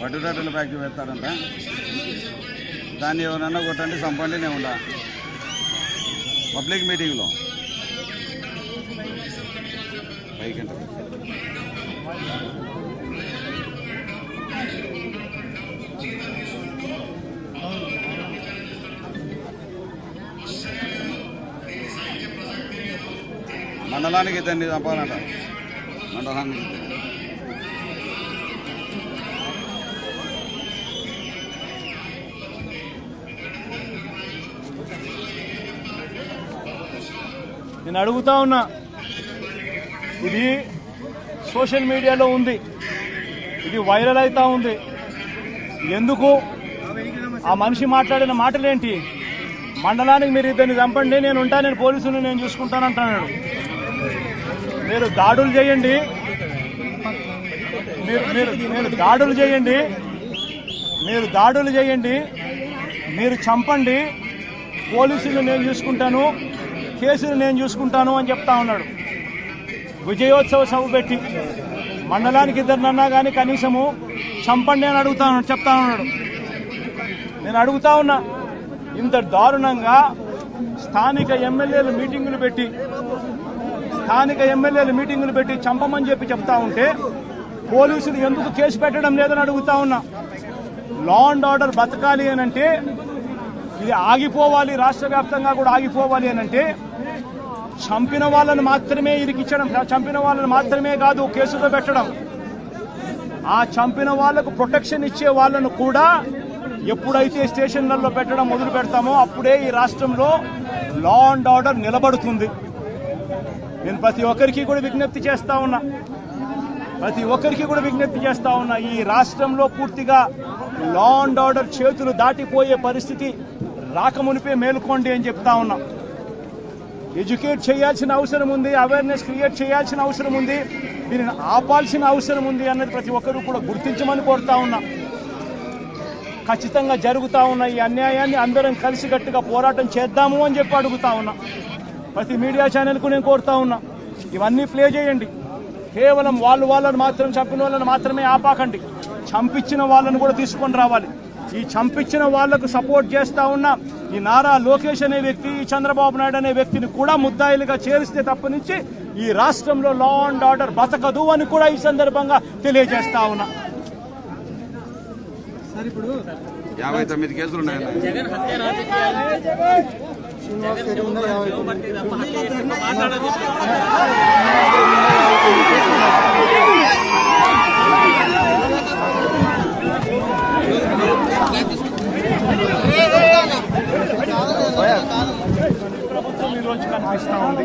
పట్టుదల ఫ్యాక్టరీ పెడతారంట. దాన్ని ఎవరన్నా కొట్టండి చంపండి నేను ఉండా పబ్లిక్ మీటింగ్లో పైకి మండలానికి ఇద్దరిని చంపాలంట. మండలానికి నేను అడుగుతా ఉన్నా, ఇది సోషల్ మీడియాలో ఉంది, ఇది వైరల్ అవుతా ఉంది. ఎందుకు ఆ మనిషి మాట్లాడిన మాటలేంటి? మండలానికి మీరు ఇద్దరిని చంపండి, నేను ఉంటాను, నేను పోలీసులను నేను చూసుకుంటానంటున్నాడు. మీరు దాడులు చేయండి, మీరు దాడులు చేయండి, మీరు చంపండి, పోలీసులు నేను చూసుకుంటాను, కేసులు నేను చూసుకుంటాను అని చెప్తా ఉన్నాడు. విజయోత్సవ సభ పెట్టి మండలానికి ఇద్దరినన్నా కానీ కనీసము చంపండి అని చెప్తా ఉన్నాడు. నేను అడుగుతా ఉన్నా, ఇంత దారుణంగా స్థానిక ఎమ్మెల్యేలు మీటింగులు పెట్టి చంపమని చెప్తా ఉంటే పోలీసులు ఎందుకు కేసు పెట్టడం లేదని అడుగుతా ఉన్నా. లా అండ్ ఆర్డర్ బతకాలి అనంటే, ఇది ఆగిపోవాలి, రాష్ట్ర వ్యాప్తంగా కూడా ఆగిపోవాలి అనంటే చంపిన వాళ్ళని మాత్రమే ఇరికించడం, చంపిన వాళ్ళని మాత్రమే కాదు కేసులో పెట్టడం, ఆ చంపిన వాళ్లకు ప్రొటెక్షన్ ఇచ్చే వాళ్ళను కూడా ఎప్పుడైతే స్టేషన్లలో పెట్టడం మొదలు పెడతామో అప్పుడే ఈ రాష్ట్రంలో లా అండ్ ఆర్డర్ నిలబడుతుంది. నేను ప్రతి ఒక్కరికి కూడా విజ్ఞప్తి చేస్తా ఉన్నా, ఈ రాష్ట్రంలో పూర్తిగా లా అండ్ ఆర్డర్ చేతులు దాటిపోయే పరిస్థితి రాకమునిపే మేలుకోండి అని చెప్తా ఉన్నా. ఎడ్యుకేట్ చేయాల్సిన అవసరం ఉంది, అవేర్నెస్ క్రియేట్ చేయాల్సిన అవసరం ఉంది, దీనిని ఆపాల్సిన అవసరం ఉంది అన్నది ప్రతి ఒక్కరూ కూడా గుర్తించమని కోరుతా ఉన్నా. ఖచ్చితంగా జరుగుతా ఉన్న ఈ అన్యాయాన్ని అందరం కలిసికట్టుగా పోరాటం చేద్దాము అని చెప్పి అడుగుతా ఉన్నా. ప్రతి మీడియా ఛానల్కు నేను కోరుతా ఉన్నా, ఇవన్నీ ప్లే చేయండి. కేవలం వాళ్ళని మాత్రం చంపిన వాళ్ళని మాత్రమే ఆపాకండి, చంపించిన వాళ్ళను కూడా తీసుకొని రావాలి. ఈ చంపించిన వాళ్లకు సపోర్ట్ చేస్తా ఉన్న ఈ నారా లోకేష్ అనే వ్యక్తి, ఈ చంద్రబాబు నాయుడు అనే వ్యక్తిని కూడా ముద్దాయిలుగా చేరిస్తే తప్పనించి ఈ రాష్ట్రంలో లా అండ్ ఆర్డర్ బతకదు అని కూడా ఈ సందర్భంగా తెలియజేస్తా ఉన్నా. 59 కేసులు ఉన్నాయి. ప్రభుత్వం ఈ రోజు కనిపిస్తా ఉంది.